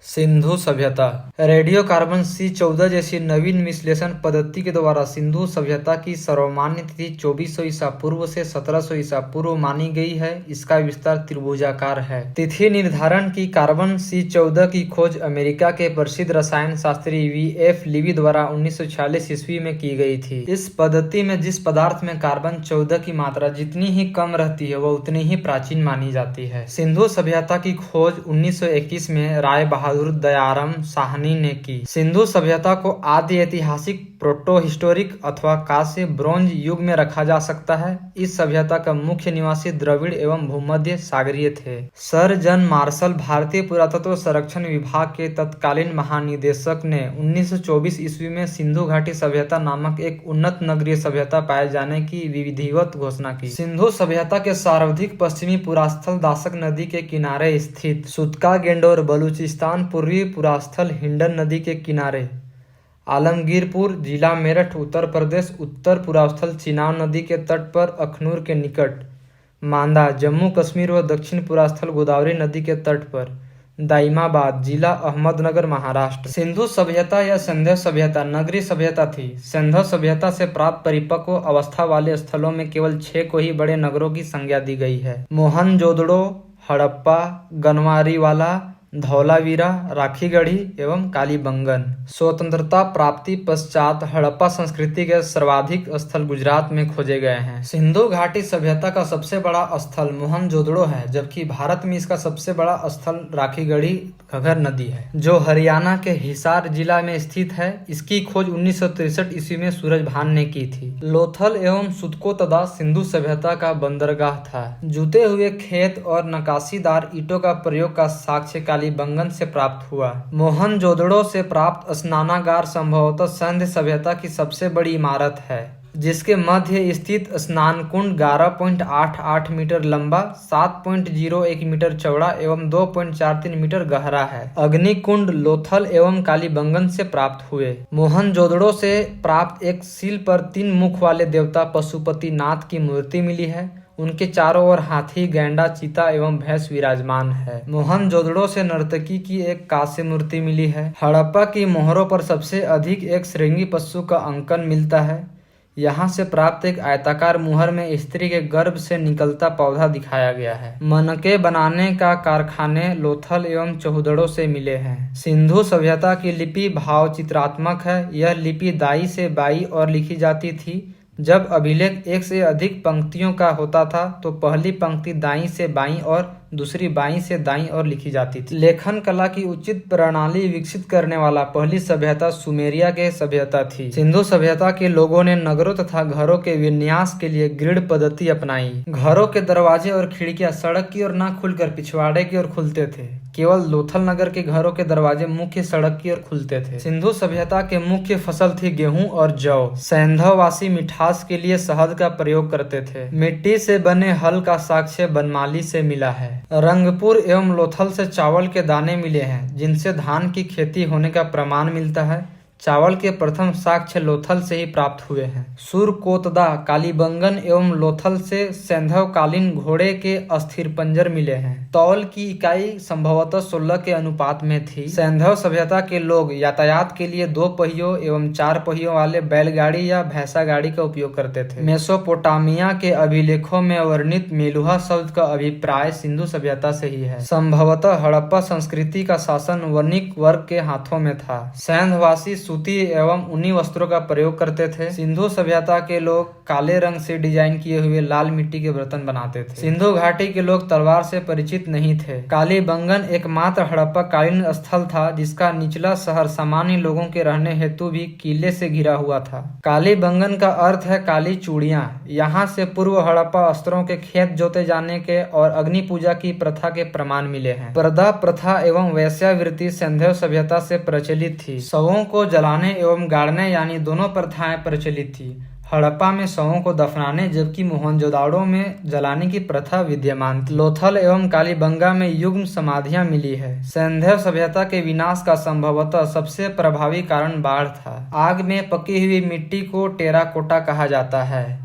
सिंधु सभ्यता radio carbon C14 जैसी नवीन विश्लेषण पद्धति के द्वारा सिंधु सभ्यता की सर्वमान्य तिथि 2400 ईसा पूर्व से 1700 ईसा पूर्व मानी गई है। इसका विस्तार त्रिभुजाकार है। तिथि निर्धारण की कार्बन C14 की खोज अमेरिका के प्रसिद्ध रसायन शास्त्री V.F. लीवी द्वारा 1946 ईस्वी में की गई थी। इस पद्धति में जिस पदार्थ में कार्बन 14 की मात्रा जितनी ही कम रहती है वह उतनी ही प्राचीन मानी जाती है। सिंधु सभ्यता की खोज 1921 में राय बहादुर दयाराम साहनी ने की। सिंधु सभ्यता को आदि ऐतिहासिक प्रोटो हिस्टोरिक अथवा कांस्य ब्रोंज युग में रखा जा सकता है। इस सभ्यता का मुख्य निवासी द्रविड़ एवं भूमध्य सागरीय थे। सर जॉन मार्शल भारतीय पुरातत्व संरक्षण विभाग के तत्कालीन महानिदेशक ने 1924 ईस्वी में सिंधु घाटी सभ्यता नामक एक उन्नत नगरीय सभ्यता पाए जाने की विधिवत घोषणा की। सिंधु सभ्यता के सर्वाधिक पश्चिमी पुरास्थल दाशक नदी के किनारे स्थित सुतका गेंडोर बलूचिस्तान, पूर्वी पुरास्थल हिंडन नदी के किनारे आलमगीरपुर जिला मेरठ उत्तर प्रदेश, उत्तर पुरास्थल चिनाब नदी के तट पर अखनूर के निकट मांदा जम्मू कश्मीर व दक्षिण पुरास्थल गोदावरी नदी के तट पर दाइमाबाद जिला अहमदनगर महाराष्ट्र। सिंधु सभ्यता या सिंधु सभ्यता नगरीय सभ्यता थी। सिंधु सभ्यता से प्राप्त परिपक्व अवस्था वाले स्थलों में केवल 6 को ही बड़े नगरों की संज्ञा दी गई है। मोहनजोदड़ो, हड़प्पा, गनवारीवाला, धौलावीरा, राखीगढ़ी एवं कालीबंगन। स्वतंत्रता प्राप्ति पश्चात हड़प्पा संस्कृति के सर्वाधिक स्थल गुजरात में खोजे गए हैं। सिंधु घाटी सभ्यता का सबसे बड़ा स्थल मोहनजोदड़ो है, जबकि भारत में इसका सबसे बड़ा स्थल राखीगढ़ी घग्गर नदी है, जो हरियाणा के हिसार जिला में स्थित है। इसकी खोज 1963 ईस्वी में सूरजभान ने की थी। लोथल एवं सुतकोतदा सिंधु सभ्यता का बंदरगाह था। जुते हुए खेत और नकाशीदार ईंटों का प्रयोग का साक्ष्य कालीबंगन से प्राप्त हुआ। मोहनजोदड़ो से प्राप्त स्नानागार संभवतः सिंधु सभ्यता की सबसे बड़ी इमारत है, जिसके मध्य स्थित स्नान कुंड 11.88 मीटर लंबा, 7.01 मीटर चौड़ा एवं 2.43 मीटर गहरा है। अग्निकुंड लोथल एवं कालीबंगन से प्राप्त हुए। मोहनजोदड़ो से प्राप्त एक सील पर 3 मुख वाले देवता पशुपतिनाथ की मूर्ति मिली है। उनके चारों ओर हाथी, गैंडा, चीता एवं भैंस विराजमान है। मोहनजोदड़ो से नर्तकी की एक कांस्य मूर्ति मिली है। हड़प्पा की मोहरों पर सबसे अधिक एक श्रृंगी पशु का अंकन मिलता है। यहाँ से प्राप्त एक आयताकार मुहर में स्त्री के गर्भ से निकलता पौधा दिखाया गया है। मनके बनाने का कारखाने लोथल एवं चौहदड़ो से मिले हैं। सिंधु सभ्यता की लिपि भाव चित्रात्मक है। यह लिपि दाई से बाई और लिखी जाती थी। जब अभिलेख 1 से अधिक पंक्तियों का होता था तो पहली पंक्ति दाईं से बाईं और दूसरी बाईं से दाईं ओर लिखी जाती थी। लेखन कला की उचित प्रणाली विकसित करने वाला पहली सभ्यता सुमेरिया के सभ्यता थी। सिंधु सभ्यता के लोगों ने नगरों तथा घरों के विन्यास के लिए ग्रिड पद्धति अपनाई। घरों के दरवाजे और खिड़कियां सड़क की ओर न खुलकर पिछवाड़े की ओर खुलते थे। केवल लोथल नगर के घरों के दरवाजे मुख्य सड़क की ओर खुलते थे। सिंधु सभ्यता के मुख्य फसल थी गेहूं और जौ। सैंधववासी मिठास के लिए शहद का प्रयोग करते थे। मिट्टी से बने हल का साक्ष्य बनमाली से मिला है। रंगपुर एवं लोथल से चावल के दाने मिले हैं, जिनसे धान की खेती होने का प्रमाण मिलता है। चावल के प्रथम साक्ष्य लोथल से ही प्राप्त हुए हैं। सुरकोतदा, कालीबंगन एवं लोथल से सैंधवकालीन घोड़े के अस्थिर पंजर मिले हैं। तौल की इकाई संभवतः 16 के अनुपात में थी। सैंधव सभ्यता के लोग यातायात के लिए 2 पहियों एवं 4 पहियों वाले बैलगाड़ी या भैंसा गाड़ी का उपयोग करते थे। मेसोपोटामिया के अभिलेखों में वर्णित मेलुहा शब्द का अभिप्राय सिंधु सभ्यता से ही है। संभवतः हड़प्पा संस्कृति का शासन वणिक वर्ग के हाथों में था। सैंधवासी सूती एवं ऊनी वस्त्रों का प्रयोग करते थे। सिंधु सभ्यता के लोग काले रंग से डिजाइन किए हुए लाल मिट्टी के बर्तन बनाते थे। सिंधु घाटी के लोग तलवार से परिचित नहीं थे। कालीबंगन एकमात्र हड़प्पा कालीन स्थल था जिसका निचला शहर सामान्य लोगों के रहने हेतु भी किले से घिरा हुआ था। कालीबंगन का अर्थ है काली चूड़ियां। यहाँ से पूर्व हड़प्पा अस्त्रों के खेत जोते जाने के और अग्नि पूजा की प्रथा के प्रमाण मिले हैं। पर्दा प्रथा एवं वेश्यावृत्ति सिंधु सभ्यता से प्रचलित थी। शवों को जलाने एवं गाड़ने यानी दोनों प्रथाएं प्रचलित थी। हड़प्पा में शवों को दफनाने जबकि मोहनजोदड़ो में जलाने की प्रथा विद्यमान थी। लोथल एवं कालीबंगा में युग्म समाधियां मिली है। सिंधु सभ्यता के विनाश का संभवतः सबसे प्रभावी कारण बाढ़ था। आग में पकी हुई मिट्टी को टेराकोटा कहा जाता है।